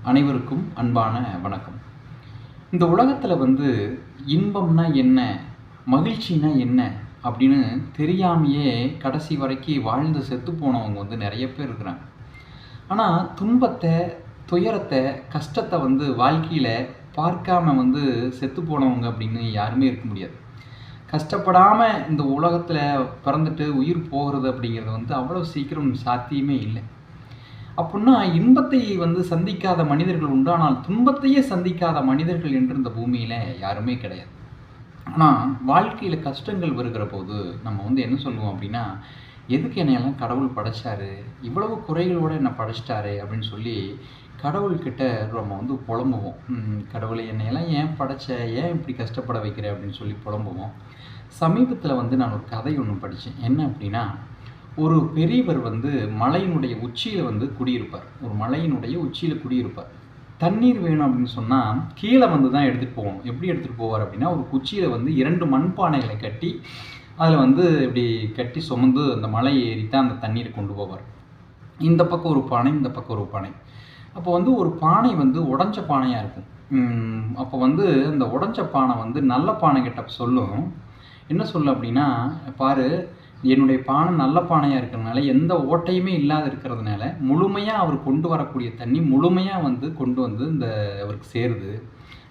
அனைவருக்கும் அன்பான வணக்கம். இந்த உலகத்தில் இன்பம்னா என்ன, மகிழ்ச்சினா என்ன அப்படின்னு தெரியாமையே கடைசி வரைக்கும் வாழ்ந்து செத்து போனவங்க நிறைய பேர் இருக்கிறாங்க. ஆனால் துன்பத்தை, துயரத்தை, கஷ்டத்தை வாழ்க்கையில் பார்க்காம செத்து போனவங்க அப்படின்னு யாருமே இருக்க முடியாது. கஷ்டப்படாமல் இந்த உலகத்தில் பிறந்துட்டு உயிர் போகிறது அப்படிங்கிறது அவ்வளோ சீக்கிரம் சாத்தியமே இல்லை. அப்படின்னா இன்பத்தை சந்திக்காத மனிதர்கள் உண்டு, ஆனால் துன்பத்தையே சந்திக்காத மனிதர்கள் என்று இந்த பூமியில் யாருமே கிடையாது. ஆனால் வாழ்க்கையில் கஷ்டங்கள் வருகிற போது நம்ம என்ன சொல்லுவோம் அப்படின்னா, எதுக்கு என்னையெல்லாம் கடவுள் படைச்சாரு, இவ்வளவு குறைகளோடு என்னை படைச்சிட்டாரு அப்படின்னு சொல்லி கடவுள்கிட்ட நம்ம புலம்புவோம். கடவுளை என்னையெல்லாம் ஏன் படைச்ச, ஏன் இப்படி கஷ்டப்பட வைக்கிற அப்படின்னு சொல்லி புலம்புவோம். சமீபத்தில் நான் ஒரு கதை ஒன்று படித்தேன். என்ன அப்படின்னா, ஒரு பெரியவர் மலையினுடைய உச்சியில் குடியிருப்பார். ஒரு மலையினுடைய உச்சியில் குடியிருப்பார். தண்ணீர் வேணும் அப்படின்னு சொன்னால் கீழே தான் எடுத்துகிட்டு போவோம். எப்படி எடுத்துகிட்டு போவார் அப்படின்னா, ஒரு குச்சியில் 2 மண்பானைகளை கட்டி அதில் இப்படி கட்டி சுமந்து அந்த மலை ஏறித்தான் அந்த தண்ணீரை கொண்டு போவார். இந்த பக்கம் ஒரு பானை, இந்த பக்கம் ஒரு பானை. அப்போ ஒரு பானை உடஞ்ச பானையாக இருக்கும். அப்போ அந்த உடஞ்ச பானை நல்ல பானை கிட்ட சொல்லும். என்ன சொல்லும் அப்படின்னா, பாரு, என்னுடைய பானை நல்ல பானையாக இருக்கிறதுனால, எந்த ஓட்டையுமே இல்லாத இருக்கிறதுனால முழுமையாக அவர் கொண்டு வரக்கூடிய தண்ணி முழுமையாக கொண்டு இந்த அவருக்கு சேருது.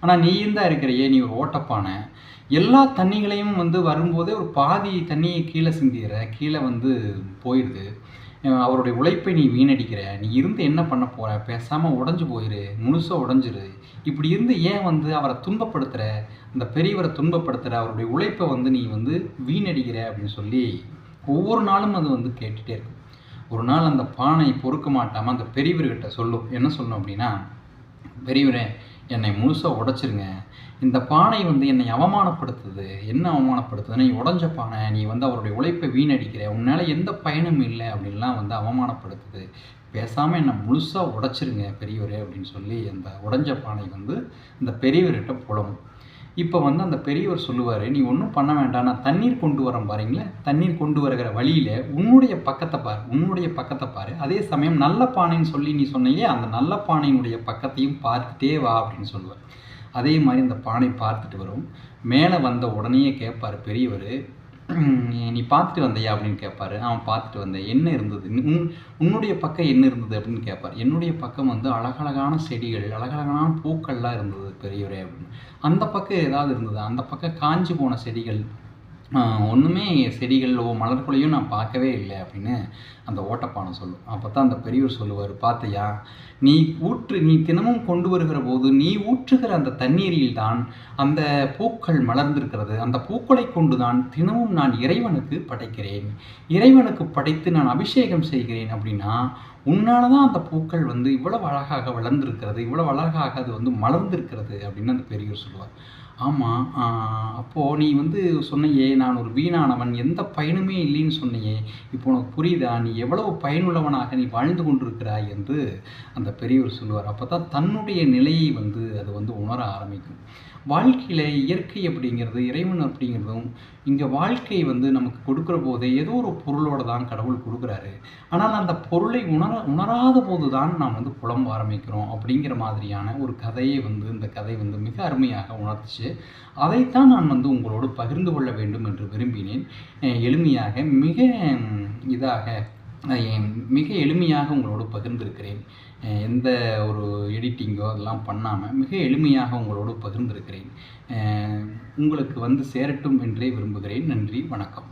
ஆனால் நீயும் தான் இருக்கிறையே, நீ ஒரு ஓட்டப்பானை, எல்லா தண்ணிகளையும் வரும்போதே ஒரு பாதி தண்ணியை கீழே சிந்திடுற, கீழே போயிடுது. அவருடைய உழைப்பை நீ வீணடிக்கிற, நீ இருந்து என்ன பண்ண போகிற, பேசாமல் உடஞ்சி போயிரு, முழுசாக உடஞ்சிரு. இப்படி இருந்து ஏன் அவரை துன்பப்படுத்துகிற, அந்த பெரியவரை துன்பப்படுத்துகிற, அவருடைய உழைப்பை நீ வீணடிக்கிற அப்படின்னு சொல்லி ஒவ்வொரு நாளும் அது கேட்டுகிட்டே இருக்கும். ஒரு நாள் அந்த பானை பொறுக்க மாட்டாமல் அந்த பெரியவர்கிட்ட சொல்லும். என்ன சொல்லணும் அப்படின்னா, பெரியவரே, என்னை முழுசாக உடைச்சிருங்க, இந்த பானை என்னை அவமானப்படுத்துது. என்ன அவமானப்படுத்துது, நீ உடஞ்ச பானை, நீ அவருடைய உழைப்பை வீணடிக்கிற, உன்னால் எந்த பயனும் இல்லை அப்படின்லாம் அவமானப்படுத்துது. பேசாமல் என்னை முழுசாக உடைச்சிருங்க பெரியவரே அப்படின்னு சொல்லி அந்த உடஞ்ச பானை இந்த பெரியவர்கிட்ட புலம்பும். இப்போ அந்த பெரியவர் சொல்லுவார், நீ ஒன்றும் பண்ண வேண்டாம், நான் தண்ணீர் கொண்டு வரேன் பாருங்களேன், தண்ணீர் கொண்டு வருகிற வழியில் உன்னுடைய பக்கத்தை பாரு, அதே சமயம் நல்ல பானைன்னு சொல்லி நீ சொன்னையே, அந்த நல்ல பானையினுடைய பக்கத்தையும் பார்த்துட்டே வா அப்படின்னு சொல்லுவார். அதே மாதிரி அந்த பானை பார்த்துட்டு வரும். மேலே வந்த உடனேயே கேட்பார் பெரியவர், நீ பார்த்துட்டு வந்தையா அப்படின்னு கேட்பார். அவன் பார்த்துட்டு வந்தேன். என்ன இருந்தது, உன்னுடைய பக்கம் என்ன இருந்தது அப்படின்னு கேட்பார். என்னுடைய பக்கம் அழகழகான செடிகள், அழகழகான பூக்கள்லாம் இருந்தது பெரியவரே அப்படின்னு. அந்த பக்கம் ஏதாவது இருந்தது, அந்த பக்கம் காஞ்சி போன செடிகள், ஒன்றுமே செடிகளோ மலர்களையும் நான் பார்க்கவே இல்லை அப்படின்னு அந்த ஓட்டப்பானை சொல்லும். அப்போ தான் அந்த பெரியவர் சொல்லுவார், பார்த்தியா, நீ தினமும் கொண்டு வருகிற போது நீ ஊற்றுகிற அந்த தண்ணீரில் தான் அந்த பூக்கள் மலர்ந்திருக்கிறது. அந்த பூக்களை கொண்டு தான் தினமும் நான் இறைவனுக்கு படைக்கிறேன், இறைவனுக்கு படைத்து நான் அபிஷேகம் செய்கிறேன். அப்படின்னா உன்னால தான் அந்த பூக்கள் இவ்வளவு அழகாக வளர்ந்திருக்கிறது, இவ்வளவு அழகாக அது மலர்ந்திருக்கிறது அப்படின்னு அந்த பெரியவர் சொல்லுவார். ஆமாம், அப்போது நீ சொன்னையே, நான் ஒரு வீணானவன், எந்த பயனுமே இல்லைன்னு சொன்னையே, இப்போ உனக்கு புரியுதா, நீ எவ்வளவு பயனுள்ளவனாக நீ வாழ்ந்து கொண்டிருக்கிறாய் என்று அந்த பெரியவர் சொல்லுவார். அப்போ தான் தன்னுடைய நிலையை அது உணர ஆரம்பிக்கும். வாழ்க்கையில் இயற்கை அப்படிங்கிறது, இறைவன் அப்படிங்கிறதும், இங்கே வாழ்க்கை நமக்கு கொடுக்குற போதே ஏதோ ஒரு பொருளோடு தான் கடவுள் கொடுக்குறாரு. ஆனால் அந்த பொருளை உணராத போது தான் நாம் புலம்ப ஆரம்பிக்கிறோம் அப்படிங்கிற மாதிரியான ஒரு கதையை இந்த கதை மிக அருமையாக உணர்த்துச்சு. அதைத்தான் நான் உங்களோடு பகிர்ந்து கொள்ள வேண்டும் என்று விரும்பினேன். மிக எளிமையாக உங்களோடு பகிர்ந்திருக்கிறேன். எந்த ஒரு எடிட்டிங்கோ அதெல்லாம் பண்ணாமல் மிக எளிமையாக உங்களோடு பகிர்ந்திருக்கிறேன். உங்களுக்கு சேரட்டும் என்றே விரும்புகிறேன். நன்றி, வணக்கம்.